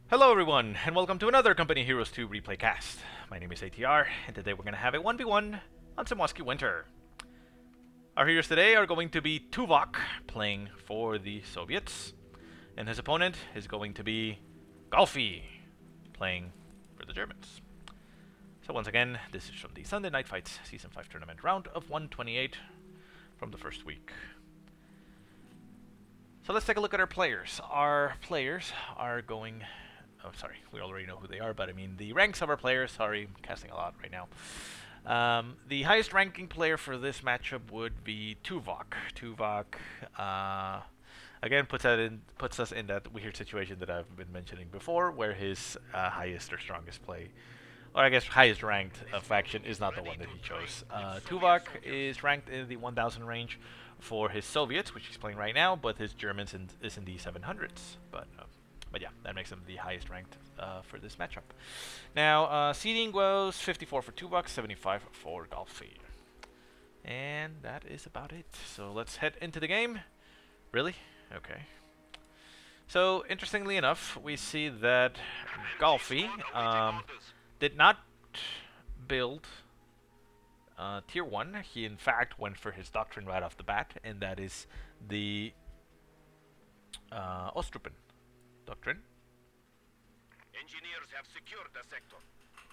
Hello everyone, and welcome to another Company Heroes 2 replay cast. My name is ATR, and today we're going to have a 1v1 on Semoskiy Winter. Our heroes today are going to be Tuvok, playing for the Soviets, and his opponent is going to be Golphy, playing for the Germans. So once again, this is from the Sunday Night Fights Season 5 tournament round of 128 from the first week. So let's take a look at our players. Our players are going... Oh, sorry, we already know who they are, but I mean the ranks of our players. Sorry, I'm casting a lot right now. The highest ranking player for this matchup would be Tuvok. Tuvok, again, puts us in that weird situation that I've been mentioning before, where his highest or strongest play, or I guess highest ranked faction, is not the one that he chose. Tuvok is ranked in the 1000 range for his Soviets, which he's playing right now, but his Germans is in the 700s. But yeah, that makes him the highest ranked for this matchup. Now, seeding goes 54 for Tuvok, 75 for Golphy. And that is about it. So let's head into the game. Really? Okay. So, interestingly enough, we see that Golphy did not build Tier 1. He, in fact, went for his doctrine right off the bat, and that is the Ostrupen doctrine. Engineers have secured the sector.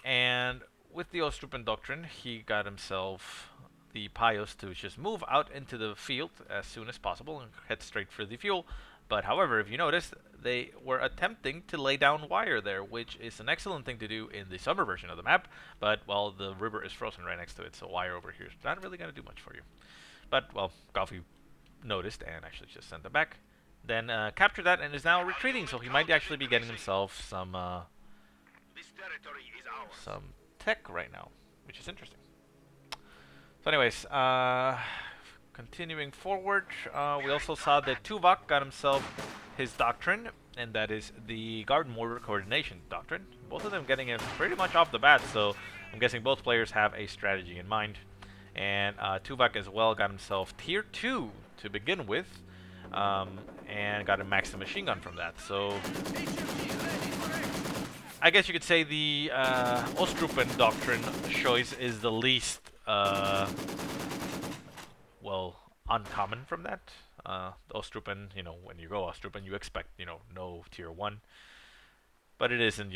And with the Ostrupen doctrine, he got himself the Pios to just move out into the field as soon as possible and head straight for the fuel. But however, if you notice, they were attempting to lay down wire there, which is an excellent thing to do in the summer version of the map. But, well, the river is frozen right next to it, so wire over here is not really going to do much for you. But, well, Golphy noticed and actually just sent them back. Then captured that and is now retreating, so he might actually be getting himself some tech right now, which is interesting. So anyways, continuing forward, we also saw that Tuvok got himself his doctrine, and that is the guard mortar coordination doctrine. Both of them getting it pretty much off the bat, so I'm guessing both players have a strategy in mind. And Tuvok as well got himself Tier 2 to begin with. And got a maximum machine gun from that. So I guess you could say the Ostrupen doctrine choice is the least well, uncommon from that. The Ostrupen, when you go Ostrupen, you expect, no Tier 1. But it isn't,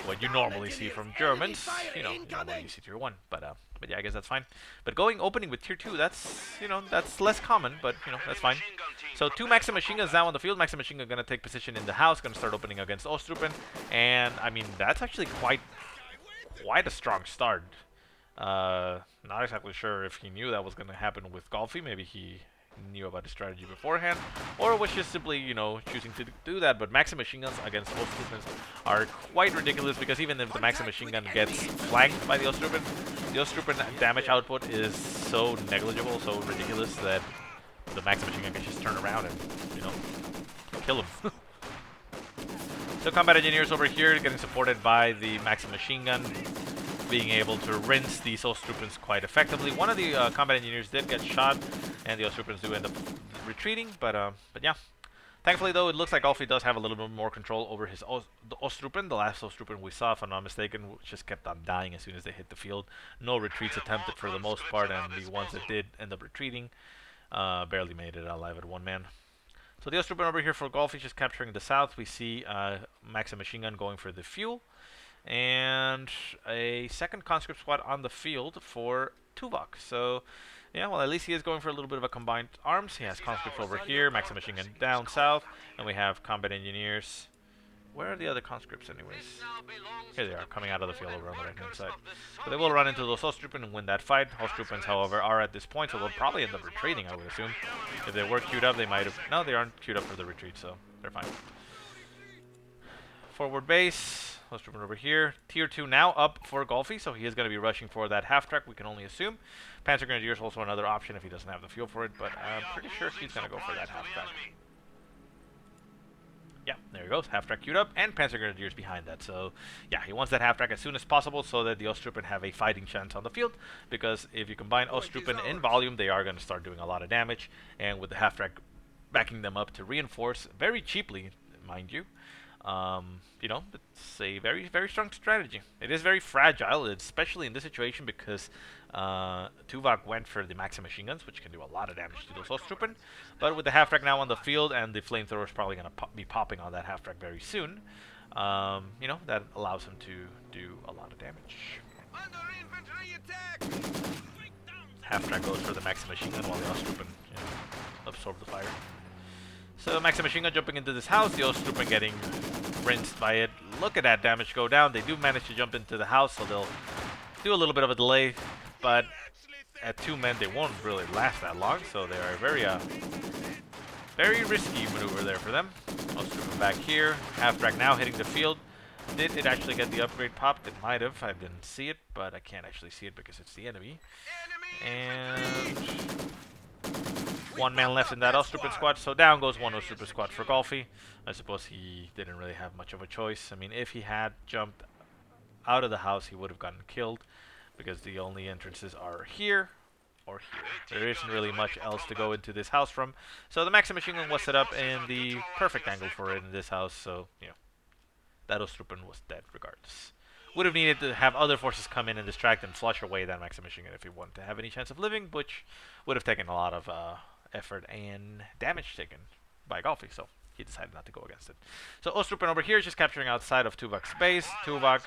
what you normally see from Germans. You normally see Tier 1. But yeah, I guess that's fine. But opening with Tier 2, that's, that's less common, but, that's fine. So 2 Maxim machine guns now on the field. Maxim machine gun going to take position in the house, going to start opening against Ostrupen. And, I mean, that's actually quite a strong start. Not exactly sure if he knew that was going to happen with Golphy. Maybe he knew about the strategy beforehand, or was just simply, choosing to do that. But Maxim machine guns against Ostrupen are quite ridiculous, because even if the Maxim machine gun gets flanked by the Ostrupen damage output is so negligible, so ridiculous, that the Maxim machine gun can just turn around and, kill him. So combat engineers over here getting supported by the Maxim machine gun, being able to rinse these Ostrupens quite effectively. One of the combat engineers did get shot, and the Ostrupens do end up retreating, but yeah. Thankfully, though, it looks like Golphy does have a little bit more control over his the Ostrupen. The last Ostrupen we saw, if I'm not mistaken, just kept on dying as soon as they hit the field. No retreats attempted for the most part, and the ones that did end up retreating barely made it alive at one man. So the Ostrupen over here for Golphy just capturing the south. We see Maxim machine gun going for the fuel, and a second conscript squad on the field for Tuvok. So yeah, well, at least he is going for a little bit of a combined arms. He has conscripts over here, Maxim machine gun down south, and we have combat engineers. Where are the other conscripts anyways? Here they are, coming out of the field over on the right hand side. So they will run into those Ostrupen and win that fight. Ostrupens, however, are at this point, so they'll probably end up retreating, I would assume. If they were queued up, they might have... No, they aren't queued up for the retreat, so they're fine. Forward base. Ostrupen over here. Tier 2 now up for Golphy, so he is going to be rushing for that half-track, we can only assume. Panzer Grenadier is also another option if he doesn't have the fuel for it, but I'm pretty sure he's going to go for that half-track. Yeah, there he goes. Half-track queued up, and Panzer Grenadiers behind that. So, yeah, he wants that half-track as soon as possible so that the Ostrupen have a fighting chance on the field, because if you combine Ostrupen in volume, they are going to start doing a lot of damage, and with the half-track backing them up to reinforce very cheaply, mind you, You know, it's a very, very strong strategy. It is very fragile, especially in this situation because Tuvok went for the Maxim machine guns, which can do a lot of damage to those Ostrupen. But with the half-track now on the field, and the flamethrower is probably going to be popping on that half-track very soon, you know, that allows him to do a lot of damage. Half-track goes for the Maxim machine gun while the Ostrupen, you know, absorb the fire. So Maxim machine gun jumping into this house, the Ostrupen getting rinsed by it. Look at that damage go down. They do manage to jump into the house, so they'll do a little bit of a delay, but at 2 men they won't really last that long, so they are very risky maneuver there for them. Ostrupen back here, half-track now hitting the field. Did it actually get the upgrade popped? It might have. I didn't see it, but I can't actually see it because it's the enemy. And 1 man left in that Ostrupen squad, so down goes 1 Ostrupen squad for Golphy. I suppose he didn't really have much of a choice. I mean, if he had jumped out of the house, he would have gotten killed because the only entrances are here or here. There isn't really much else to go into this house from. So the Maxim machine gun was set up in the perfect angle for it in this house, so, you know, that Ostrupen was dead regardless. Would have needed to have other forces come in and distract and flush away that Maxim machine gun if he wanted to have any chance of living, which would have taken a lot of effort and damage taken by Golphy, so he decided not to go against it. So Ostrupen over here is just capturing outside of Tuvok's base. Tuvok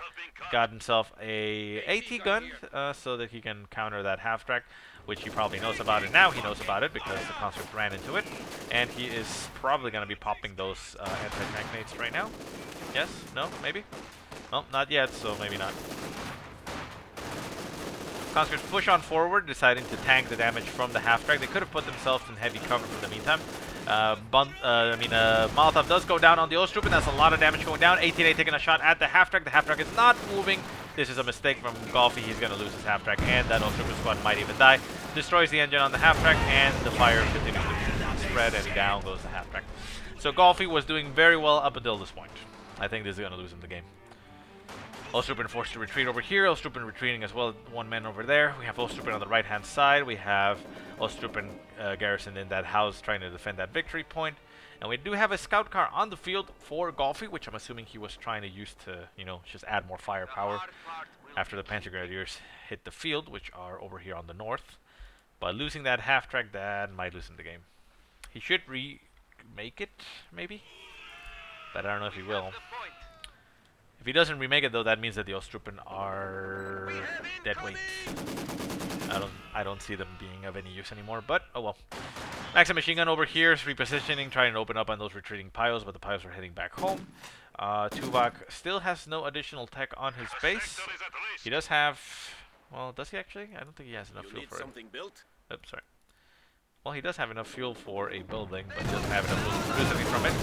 got himself a AT gun so that he can counter that half-track, which he probably knows about, and now he knows about it because the conscript ran into it, and he is probably going to be popping those anti-tank nades right now. Yes? No? Maybe? Well, not yet, so maybe not. Conscripts push on forward, deciding to tank the damage from the half-track. They could have put themselves in heavy cover for the meantime. Molotov does go down on the Ostrupen. That's a lot of damage going down. 18A taking a shot at the half-track. The half-track is not moving. This is a mistake from Golphy. He's going to lose his half-track, and that Ostrupen squad might even die. Destroys the engine on the half-track, and the fire continues to spread, and down goes the half-track. So Golphy was doing very well up until this point. I think this is going to lose him the game. Ostrupen forced to retreat over here. Ostrupen retreating as well. 1 man over there. We have Ostrupen on the right-hand side. We have Ostrupen garrisoned in that house trying to defend that victory point. And we do have a scout car on the field for Golphy, which I'm assuming he was trying to use to, you know, just add more firepower after the Panzer Grenadiers hit the field, which are over here on the north. But losing that half-track, that might lose him the game. He should remake it, maybe? But I don't know if he will. If he doesn't remake it, though, that means that the Ostrupen are dead weight. I don't see them being of any use anymore, but oh well. Maxim machine gun over here is repositioning, trying to open up on those retreating piles, but the piles are heading back home. Tuvok still has no additional tech on his base. He does have... Well, does he actually? I don't think he has enough fuel for it. Built? Oops, sorry. Well, he does have enough fuel for a building, but he doesn't have enough fuel to produce anything from it.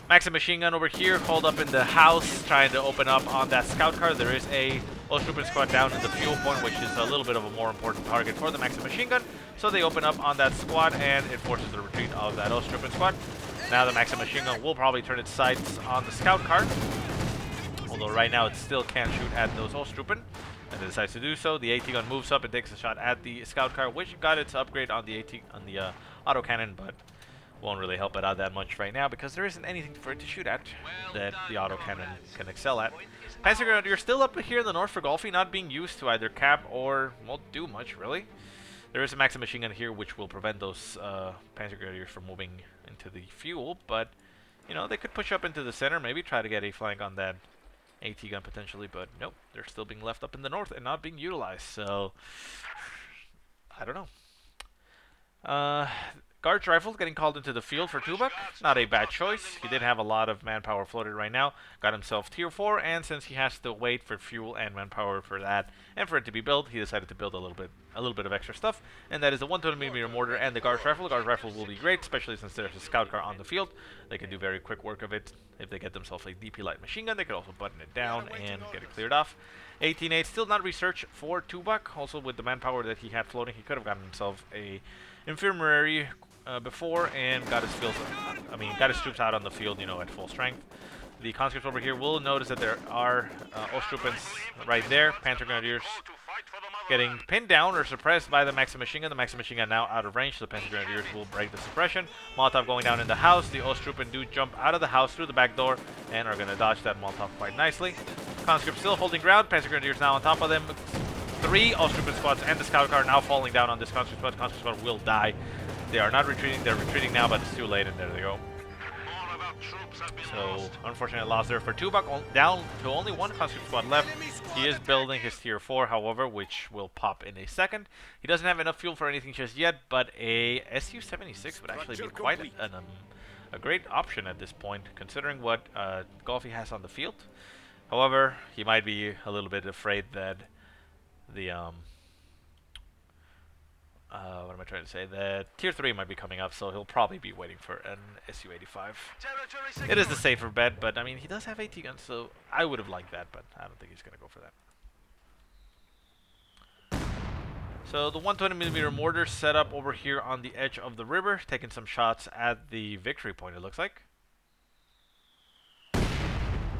Maxim machine gun over here, hold up in the house, trying to open up on that scout car. There is a Ostrupen squad down in the fuel point, which is a little bit of a more important target for the Maxim machine gun. So they open up on that squad, and it forces the retreat of that Ostrupen squad. Now the Maxim machine gun will probably turn its sights on the scout car. Although right now it still can't shoot at those Ostrupen, and it decides to do so. The AT gun moves up and takes a shot at the scout car, which got its upgrade on the autocannon, but won't really help it out that much right now because there isn't anything for it to shoot at that the autocannon can excel at. Panzer Grenadier still up here in the north for Golphy, not being used to either cap or won't do much really. There is a Maxim machine gun here which will prevent those Panzer Grenadiers from moving into the fuel, but you know, they could push up into the center, maybe try to get a flank on that AT gun potentially, but nope, they're still being left up in the north and not being utilized, so I don't know. Guards rifle getting called into the field for Tuvok. Not a bad choice. He did have a lot of manpower floated right now. Got himself tier 4, and since he has to wait for fuel and manpower for that and for it to be built, he decided to build a little bit of extra stuff, and that is the 120mm mortar and the guards rifle. The guards rifle will be great, especially since there's a scout car on the field. They can do very quick work of it. If they get themselves a DP light machine gun, they could also button it down and get it cleared off. 18-8 still not researched for Tuvok. Also with the manpower that he had floating, he could have gotten himself a infirmary before and got his troops out on the field, you know, at full strength. The conscripts over here will notice that there are Ostrupens right there, Panzer Grenadiers getting pinned down or suppressed by the Maxim machine gun. The Maxim machine gun now out of range, so the Panzer Grenadiers will break the suppression. Molotov going down in the house. The Ostruppen do jump out of the house through the back door and are going to dodge that Molotov quite nicely. Conscript still holding ground. Panzer Grenadiers now on top of them. 3 Ostruppen squads and the scout car now falling down on this Conscript squad. Conscript squad will die. They are not retreating. They're retreating now, but it's too late, and there they go. So, unfortunate loss there for Tuvok, down to only 1 conscript squad left. He is building his tier 4, however, which will pop in a second. He doesn't have enough fuel for anything just yet, but a Su-76 would actually be quite a great option at this point, considering what Golphy has on the field. However, he might be a little bit afraid that the what am I trying to say? The tier 3 might be coming up, so he'll probably be waiting for an Su-85. It is the safer bet, but I mean, he does have AT guns, so I would have liked that, but I don't think he's going to go for that. So the 120mm mortar set up over here on the edge of the river, taking some shots at the victory point, it looks like.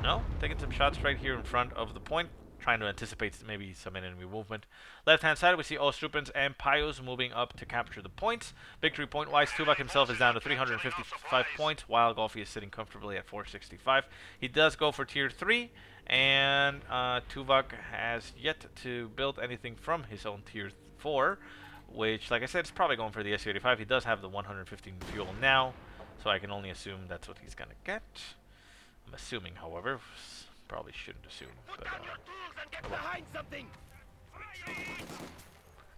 No, taking some shots right here in front of the point. Trying to anticipate maybe some enemy movement. Left-hand side, we see Ostruppens and Pios moving up to capture the points. Victory point-wise, Tuvok himself is down to 355 points, while Golphy is sitting comfortably at 465. He does go for tier 3, and Tuvok has yet to build anything from his own tier 4, which, like I said, is probably going for the Su-85. He does have the 115 fuel now, so I can only assume that's what he's going to get. I'm assuming, however. Probably shouldn't assume, but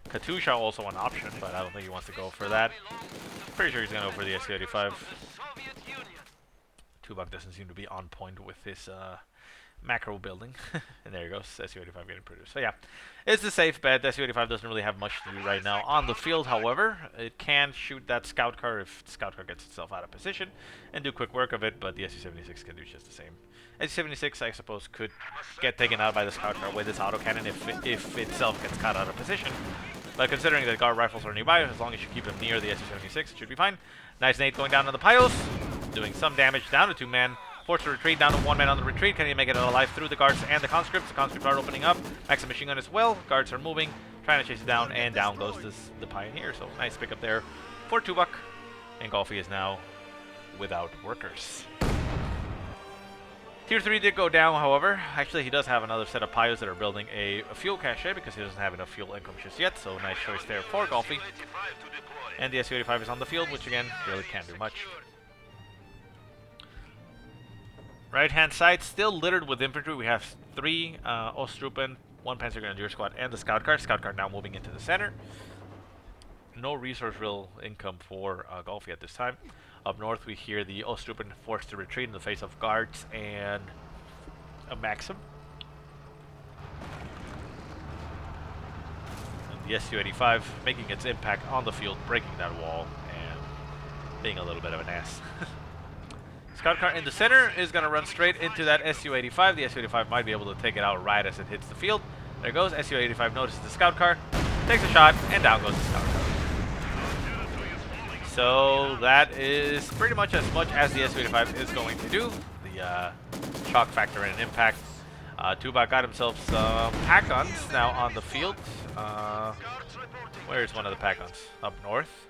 Katusha also an option, but I don't think he wants to go for that. Pretty sure he's gonna go for the Su-85. Tuvok doesn't seem to be on point with his macro building. And there he goes, Su-85 getting produced. So yeah, it's a safe bet. The Su-85 doesn't really have much to do right now on the field. However, it can shoot that scout car if the scout car gets itself out of position and do quick work of it, but the Su-76 can do just the same. Su-76, I suppose, could get taken out by the scout car with its autocannon if itself gets caught out of position. But considering that guard rifles are nearby, as long as you keep them near the Su-76, it should be fine. Nice nade going down on the Pios, doing some damage, down to 2 men. Forced to retreat, down to 1 man on the retreat. Can he make it alive through the guards and the conscripts? The conscripts are opening up. Maxim machine gun as well. Guards are moving, trying to chase it down, and down goes the Pioneer. So nice pickup there for Tuvok. And Golphy is now without workers. Tier 3 did go down, however. Actually, he does have another set of Pios that are building a fuel cache because he doesn't have enough fuel income just yet. So nice choice there for Golphy. And the Su-85 is on the field, which again, really can't do much. Right-hand side, still littered with infantry. We have 3 Ostruppen, 1 Panzer Grenadier squad, and the scout car. Scout car now moving into the center. No resource real income for Golphy at this time. Up north, we hear the Ostruppen forced to retreat in the face of guards and a Maxim. And the Su-85 making its impact on the field, breaking that wall, and being a little bit of an ass. Scout car in the center is going to run straight into that Su-85. The Su-85 might be able to take it out right as it hits the field. There goes. Su-85 notices the scout car, takes a shot, and down goes the scout car. So that is pretty much as the Su-85 is going to do. The shock factor and impact. Tuvok got himself some pack guns now on the field. Where's one of the pack guns? Up north.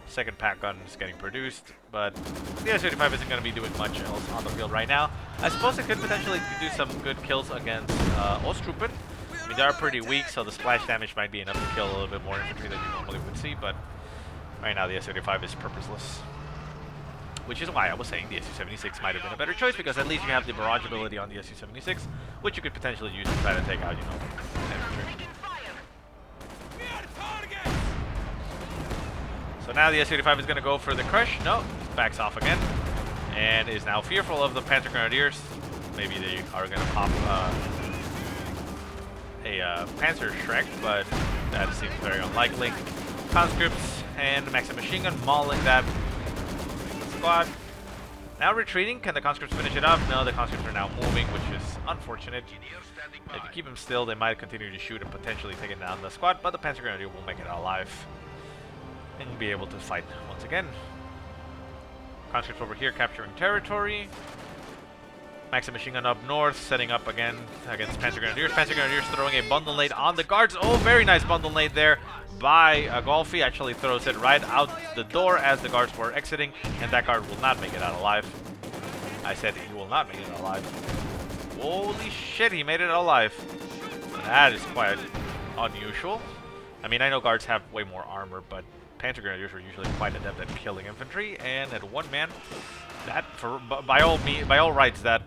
Second pack gun is getting produced, but the Su-85 isn't going to be doing much else on the field right now. I suppose it could potentially do some good kills against Ostruppen. I mean, they are pretty weak, so the splash damage might be enough to kill a little bit more infantry than you normally would see, but right now the Su-85 is purposeless. Which is why I was saying the Su-76 might have been a better choice, because at least you have the barrage ability on the Su-76, which you could potentially use to try to take out, you know, infantry. So now the Su-85 is going to go for the crush. No, backs off again. And is now fearful of the Panzer Grenadiers. Maybe they are going to pop a Panzer Shrek, but that seems very unlikely. Conscripts and Maxim machine gun mauling that squad. Now retreating. Can the conscripts finish it up? No, the conscripts are now moving, which is unfortunate. If you keep them still, they might continue to shoot and potentially take down the squad, but the Panzer Grenadier will make it alive and be able to fight once again. Conscripts over here capturing territory. Maxim Machine Gun up north, setting up again against Panzer Grenadiers. Panzer Grenadiers throwing a bundle nade on the guards. Oh, very nice bundle nade there by Golphy. Actually throws it right out the door as the guards were exiting, and that guard will not make it out alive. I said he will not make it out alive. Holy shit, he made it out alive. That is quite unusual. I mean, I know guards have way more armor, but Panzer Grenadiers are usually quite adept at killing infantry, and at one man, that by all rights, that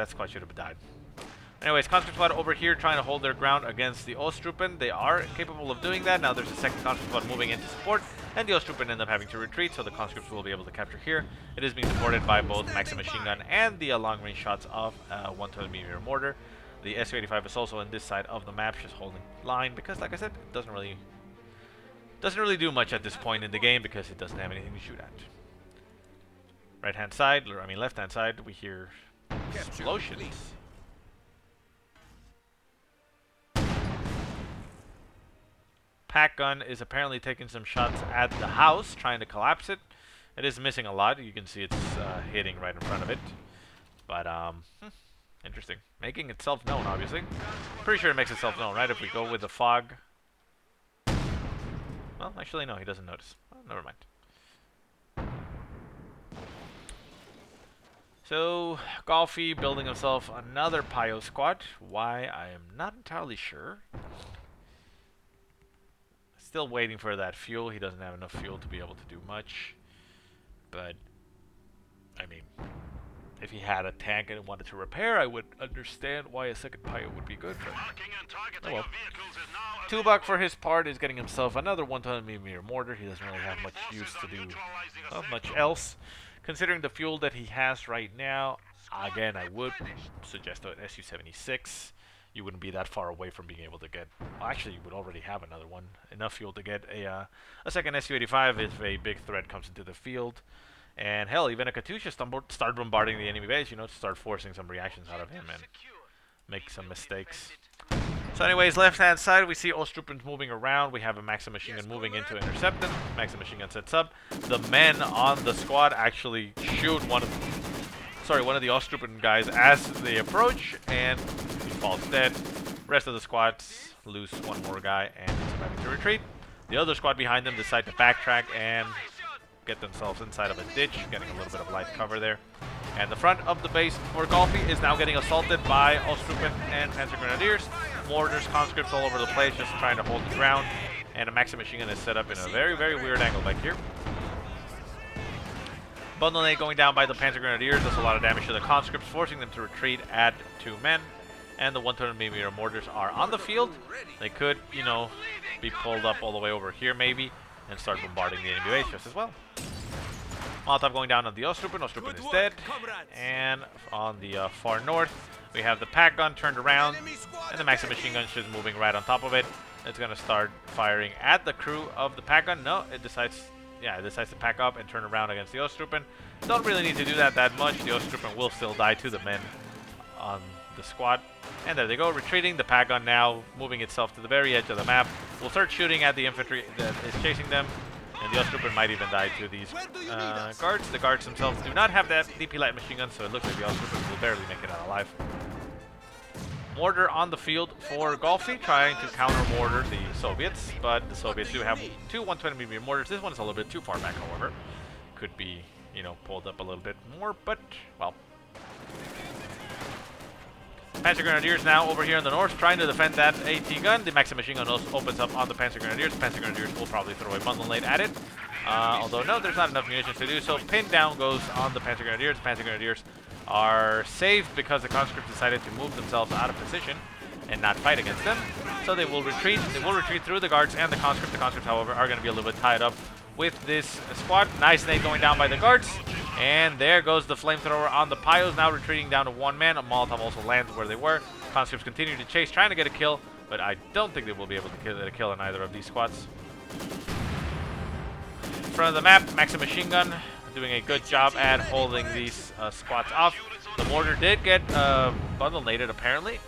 squad should have died. Anyways, conscript squad over here trying to hold their ground against the Ostruppen. They are capable of doing that. Now there's a second conscript squad moving into support, and the Ostruppen end up having to retreat, so the conscripts will be able to capture here. It is being supported by both Maxim Machine Gun and the long-range shots of 120mm mortar. The Su-85 is also on this side of the map, just holding line, because like I said, it doesn't really do much at this point in the game because it doesn't have anything to shoot at. Right-hand side, or I mean left-hand side, we hear explosions. Pack gun is apparently taking some shots at the house, trying to collapse it. It is missing a lot. You can see it's hitting right in front of it. But, interesting. Making itself known, obviously. Pretty sure it makes itself known, right? If we go with the fog. Well, actually, no, he doesn't notice. Well, never mind. So, Golphy building himself another Pio squad. Why, I am not entirely sure. Still waiting for that fuel. He doesn't have enough fuel to be able to do much. But, I mean, if he had a tank and wanted to repair, I would understand why a second Pio would be good. But, oh well. Tuvok, for his part, is getting himself another 120mm mortar. He doesn't really have much use to do much else. Considering the fuel that he has right now, again, I would suggest an Su-76. You wouldn't be that far away from being able to get... Well, actually, you would already have another one. Enough fuel to get a second Su-85 if a big threat comes into the field. And hell, even a Katyusha start bombarding the enemy base, you know, to start forcing some reactions out of him and make some mistakes. So anyways, left-hand side, we see Ostruppens moving around. We have a Maxim Machine Gun moving in to intercept them. Maxim Machine Gun sets up. The men on the squad actually shoot one of the Ostruppen guys as they approach, and he falls dead. Rest of the squads lose one more guy and is having to retreat. The other squad behind them decide to backtrack and get themselves inside of a ditch, getting a little bit of light cover there. And the front of the base for Golphy is now getting assaulted by Ostruppen and Panzer Grenadiers. Mortars, conscripts all over the place, just trying to hold the ground. And a Maxim Machine Gun is set up in a very, very weird angle back here. Bundle nade going down by the Panzer Grenadiers does a lot of damage to the conscripts, forcing them to retreat at 2 men. And the 120mm mortars are on the field. They could, you know, be pulled up all the way over here maybe and start bombarding the enemy base just as well. Molotov going down on the Ostruppen. Ostruppen is dead. And on the far north, we have the pack gun turned around, and the Maxim Machine Gun is moving right on top of it. It's going to start firing at the crew of the pack gun. No, it decides to pack up and turn around against the Ostruppen. Don't really need to do that much. The Ostruppen will still die to the men on the squad. And there they go, retreating. The pack gun now moving itself to the very edge of the map. Will start shooting at the infantry that is chasing them. And the Ostruppen might even die to these guards. The guards themselves do not have that DP light machine gun, so it looks like the Ostruppen will barely make it out alive. Mortar on the field for Golphy, trying to counter-mortar the Soviets, but the Soviets do have 2 120mm mortars. This one is a little bit too far back, however. Could be, you know, pulled up a little bit more, but, well. Panzer Grenadiers now over here in the north, trying to defend that AT gun. The Maxim Machine Gun opens up on the Panzer Grenadiers. Panzer Grenadiers will probably throw a bundle nade at it. Although, no, there's not enough munitions to do so. Pin down goes on the Panzer Grenadiers. Panzer Grenadiers are saved because the conscripts decided to move themselves out of position and not fight against them. So they will retreat. They will retreat through the guards and the conscripts. The conscripts, however, are going to be a little bit tied up with this squad. Nice nade going down by the guards. And there goes the flamethrower on the Pios, now retreating down to 1 man. A Molotov also lands where they were. Conscripts continue to chase, trying to get a kill, but I don't think they will be able to get a kill in either of these squads. In front of the map, Maxim Machine Gun doing a good job at holding these squads off. The mortar did get bundle naded, apparently,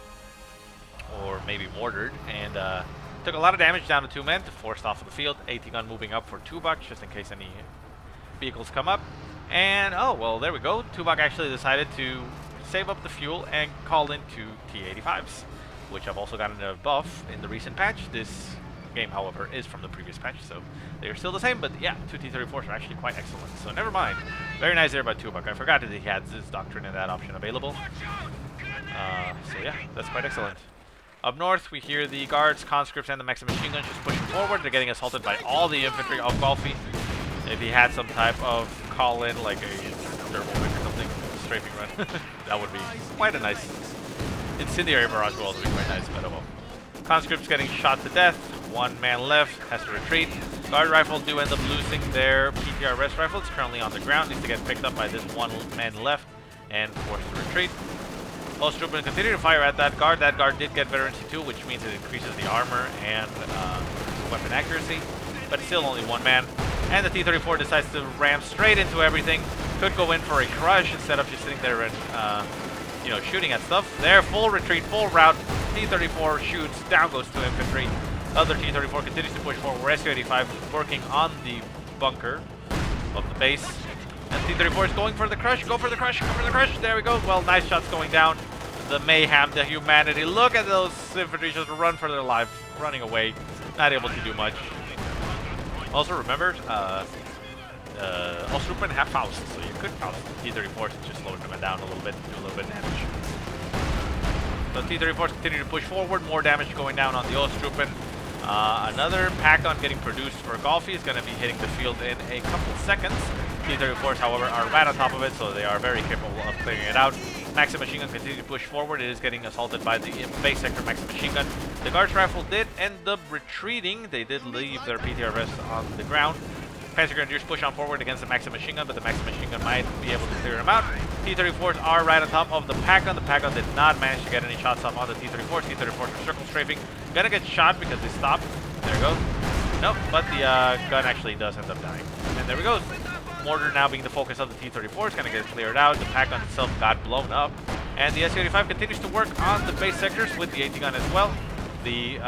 or maybe mortared, and took a lot of damage down to 2 men, forced off of the field. AT gun moving up for Tuvok, just in case any vehicles come up. And, oh, well, there we go. Tuvok actually decided to save up the fuel and call in two T-85s, which I've also gotten a buff in the recent patch. This game, however, is from the previous patch, so they are still the same, but yeah, two T-34s are actually quite excellent, so never mind. Very nice there by Tuvok. I forgot that he had this doctrine and that option available. So yeah, that's quite excellent. Up north, we hear the guards, conscripts, and the Maxim machine guns just pushing forward. They're getting assaulted by all the infantry of Golphy. If he had some type of call-in, like a turbo wing or something, strafing run, that would be quite a nice incendiary barrage will also be quite nice, but oh well. Conscripts getting shot to death. One man left, has to retreat. Guard rifles do end up losing their PTRS rifle. It's currently on the ground, needs to get picked up by this one man left and forced to retreat. Trooper continue to fire at that guard. That guard did get veterancy too, which means it increases the armor and weapon accuracy, but it's still only one man. And the T-34 decides to ram straight into everything. Could go in for a crush instead of just sitting there and you know, shooting at stuff. There, full retreat, full route. T-34 shoots, down goes two infantry. Other T-34 continues to push forward. SNF5 working on the bunker of the base. And T-34 is going for the crush. Go for the crush. Go for the crush. There we go. Well, nice shots going down. The mayhem, the humanity. Look at those infantry just run for their life, running away. Not able to do much. Also remember, Ostrupen have Faust, so you could Faust T-34s and just slow them down a little bit, do a little bit of damage. So T-34s continue to push forward. More damage going down on the Ostrupen. Another pack-on getting produced for Golphy is going to be hitting the field in a couple seconds. T-34s, however, are right on top of it, so they are very capable of clearing it out. Maxim machine gun continues to push forward. It is getting assaulted by the base sector Maxim machine gun. The guards rifle did end up retreating. They did leave their PTRS on the ground. Panzer Grenadiers push on forward against the Maxim machine gun, but the Maxim machine gun might be able to clear them out. T-34s are right on top of the pack-on. The pack-on did not manage to get any shots off on the T-34s. T-34s are circle strafing. Gonna get shot because they stopped. There we go. Nope, but the gun actually does end up dying. And there we go. Mortar now being the focus of the T-34 is gonna get cleared out. The pack-on itself got blown up. And the SNF5 continues to work on the base sectors with the AT gun as well. The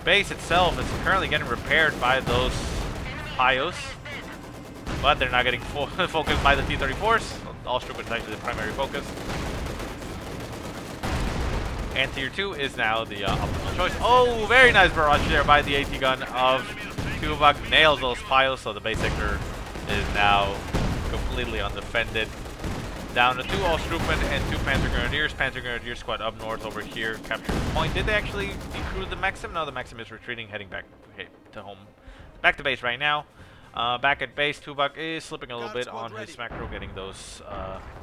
base itself is currently getting repaired by those Pios, but they're not getting focused by the T-34s. Ostrupen is actually the primary focus. And Tier 2 is now the optimal choice. Oh, very nice barrage there by the AT gun of Tuvok. Nails those Pios, so the base sector is now completely undefended. Down to two Ostrupen and two Panzer Grenadiers. Panzer Grenadier squad up north over here, captured the point. Did they actually decrew the Maxim? No, the Maxim is retreating, heading back to home. Back to base right now. Back at base, Tuvok is slipping a little bit on his macro, getting those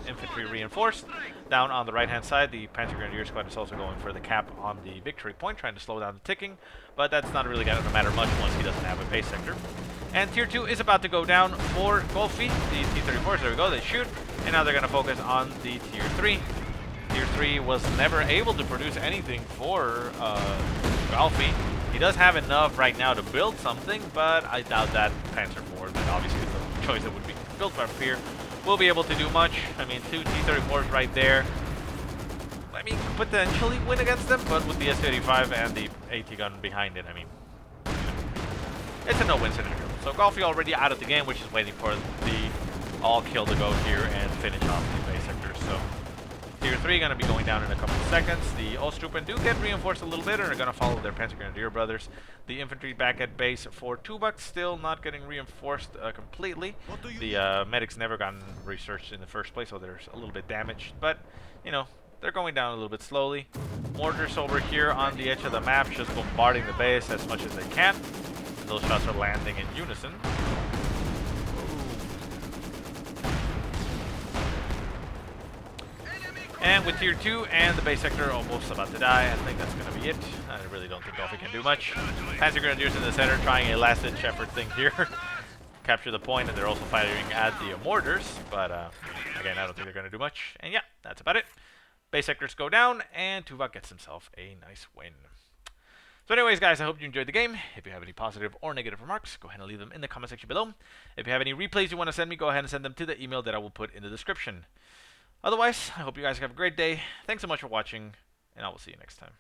infantry reinforced. Down on the right-hand side, the Panzer Grenadier squad is also going for the cap on the victory point, trying to slow down the ticking, but that's not really going to matter much once he doesn't have a base sector. And Tier 2 is about to go down for Golphy. The T-34s, there we go, they shoot. And now they're going to focus on the Tier 3. Tier 3 was never able to produce anything for Golphy. He does have enough right now to build something, but I doubt that Panzer IV, that obviously is the choice that would be built by Fear, will be able to do much. I mean, two T-34s right there. I mean, potentially win against them, but with the S-35 and the AT gun behind it, I mean, it's a no-win scenario. So Golphy already out of the game, which is waiting for the all-kill to go here and finish off the base sector. So Tier 3 going to be going down in a couple of seconds. The Ostrupen do get reinforced a little bit and are going to follow their Panzer Grenadier brothers. The infantry back at base for Tuvok still not getting reinforced completely. The medics never gotten researched in the first place, so there's a little bit damaged. But, you know, they're going down a little bit slowly. Mortars over here on the edge of the map, just bombarding the base as much as they can. And those shots are landing in unison. And with Tier 2 and the base sector almost about to die, I think that's going to be it. I really don't think Golphy can do much. Panzer Grenadiers in the center trying a last-ditch effort thing here. Capture the point, and they're also firing at the mortars. But again, I don't think they're going to do much. And yeah, that's about it. Base sectors go down, and Tuvok gets himself a nice win. So anyways, guys, I hope you enjoyed the game. If you have any positive or negative remarks, go ahead and leave them in the comment section below. If you have any replays you want to send me, go ahead and send them to the email that I will put in the description. Otherwise, I hope you guys have a great day. Thanks so much for watching, and I will see you next time.